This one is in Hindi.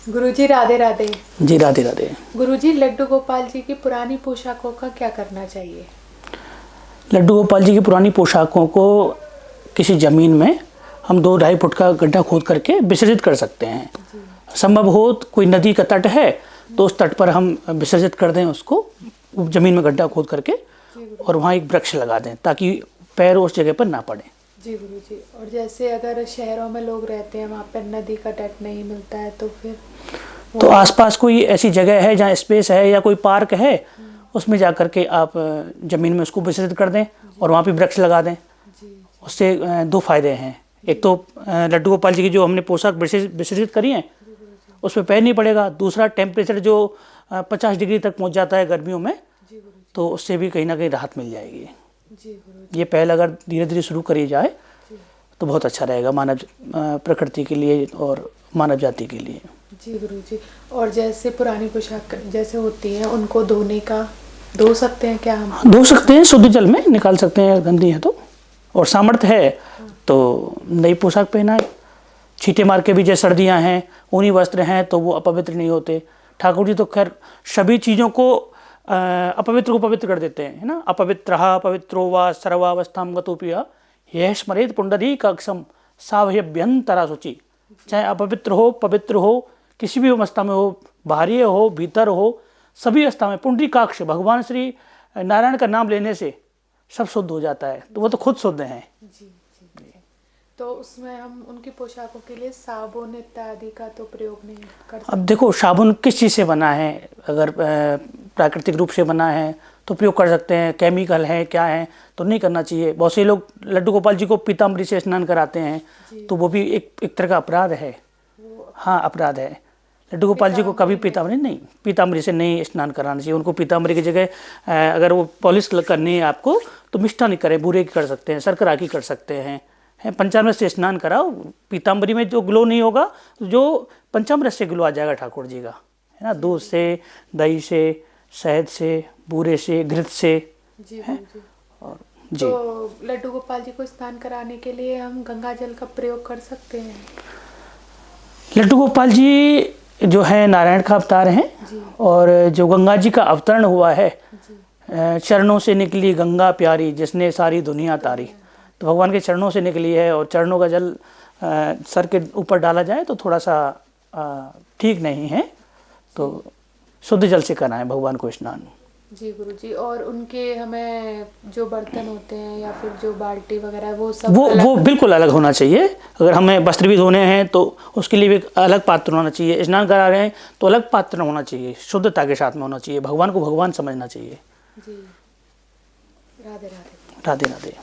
गुरुजी राधे राधे। जी राधे राधे। गुरुजी, लड्डू गोपाल जी की पुरानी पोशाकों का क्या करना चाहिए? लड्डू गोपाल जी की पुरानी पोशाकों को किसी ज़मीन में हम 2-2.5 फुट का गड्ढा खोद करके विसर्जित कर सकते हैं। संभव हो तो कोई नदी का तट है तो उस तट पर हम विसर्जित कर दें उसको, ज़मीन में गड्ढा खोद करके, और वहाँ एक वृक्ष लगा दें ताकि पैर उस जगह पर ना पड़े। जी गुरुजी। और जैसे अगर शहरों में लोग रहते हैं, वहाँ पर नदी का तट नहीं मिलता है, तो फिर तो आसपास कोई ऐसी जगह है जहाँ स्पेस है या कोई पार्क है, उसमें जा कर के आप ज़मीन में उसको विसर्जित कर दें और वहाँ पे वृक्ष लगा दें। उससे 2 फायदे हैं। एक तो लड्डू गोपाल जी की जो हमने पोशाक विसर्जित करी है उसमें पैर नहीं पड़ेगा। दूसरा, टेम्परेचर जो 50 डिग्री तक पहुँच जाता है गर्मियों में, तो उससे भी कहीं ना कहीं राहत मिल जाएगी। ये पहल अगर धीरे धीरे शुरू करी जाए तो बहुत अच्छा रहेगा मानव प्रकृति के लिए और मानव जाति के लिए। जी गुरुजी। और जैसे पुरानी पोशाक जैसे होती हैं, उनको धो सकते हैं क्या हम? धो सकते हैं, शुद्ध जल में निकाल सकते हैं, गंदी है तो, और सामर्थ्य है तो नई पोशाक पहनाए। छींटे मार के भी, जैसे सर्दियाँ हैं, ऊनी वस्त्र हैं तो वो अपवित्र नहीं होते। ठाकुर जी तो खैर सभी चीज़ों को अपवित्र को पवित्र कर देते हैं, है ना। अपवित्रः पवित्रो वा सर्वावस्थां गतोऽपि यः स्मरेत् पुंडरीकाक्षं साह्यभ्यंतरा शुचि। चाहे अपवित्र हो, पवित्र हो, किसी भी अवस्था में हो, बाहरी हो, भीतर हो, सभी अवस्था में पुंडरीकाक्ष भगवान श्री नारायण का नाम लेने से सब शुद्ध हो जाता है। तो वो तो खुद शुद्ध हैं। जी। तो उसमें हम उनकी पोशाकों के लिए साबुन इत्यादि का तो प्रयोग नहीं कर सकते? अब देखो, साबुन किस चीज़ से बना है, अगर प्राकृतिक रूप से बना है तो प्रयोग कर सकते हैं, केमिकल है क्या है तो नहीं करना चाहिए। बहुत से लोग लड्डू गोपाल जी को पीताम्बरी से स्नान कराते हैं, तो वो भी एक तरह का अपराध है। हाँ, अपराध है। लड्डू गोपाल जी को कभी पीताम्बरी से नहीं स्नान कराना चाहिए। उनको पीताम्बरी की जगह अगर वो पॉलिश करनी है आपको तो मिष्टान करें, बूरे की कर सकते हैं, शर्करा की कर सकते हैं। पंचामृत से स्नान कराओ। पीताम्बरी में जो ग्लो नहीं होगा, जो पंचामृत से ग्लो आ जाएगा ठाकुर जी का, है ना। दूध से, दही से, शहद से, बूरे से, घृत से। जी। और जी, तो लड्डू गोपाल जी को स्नान कराने के लिए हम गंगा जल का प्रयोग कर सकते हैं? लड्डू गोपाल जी जो है नारायण का अवतार हैं, और जो गंगा जी का अवतरण हुआ है, चरणों से निकली गंगा प्यारी जिसने सारी दुनिया तारी। तो भगवान के चरणों से निकली है, और चरणों का जल सर के ऊपर डाला जाए तो थोड़ा सा ठीक नहीं है, तो शुद्ध जल से कराएं भगवान को स्नान। जी गुरुजी। और उनके हमें जो बर्तन होते हैं या फिर जो बाल्टी वगैरह, वो सब वो बिल्कुल अलग होना चाहिए। अगर हमें वस्त्र भी धोने हैं तो उसके लिए भी एक अलग पात्र होना चाहिए। स्नान करा रहे हैं तो अलग पात्र होना चाहिए, शुद्धता के साथ में होना चाहिए। भगवान को भगवान समझना चाहिए। जी। राधे राधे। राधे राधे।